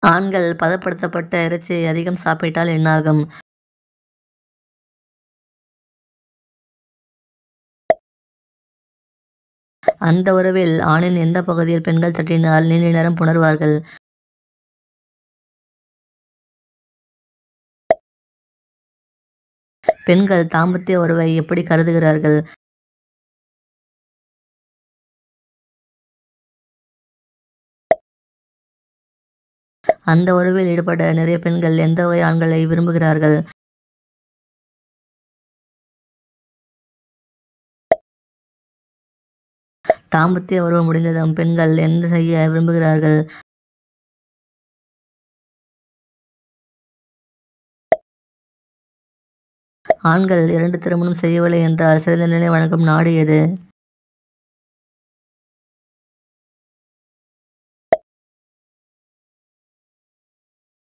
ஆண்கள் பதப்படுத்தப்பட்ட இறைச்சியை அதிகம் சாப்பிட்டால் என்னாகும்? அந்த உறவில் ஆணின் எந்த பகுதியில் பெண்கள் தட்டினால் நீண்ட நேரம் புணர்வார்கள்? பெண்கள் தாம்பத்திய உறவை எப்படி கருதுகிறார்கள்? அந்த உறவில் ஈடுபட நிறைய பெண்கள் எந்த வகை ஆண்களை விரும்புகிறார்கள்? தாம்பத்திய உறவு முடிந்ததும் பெண்கள் என்ன செய்ய விரும்புகிறார்கள்? ஆண்கள் 2 திருமணம் செய்யவில்லை என்றால் சிறந்த நிலை வழங்கும் நாடு எது?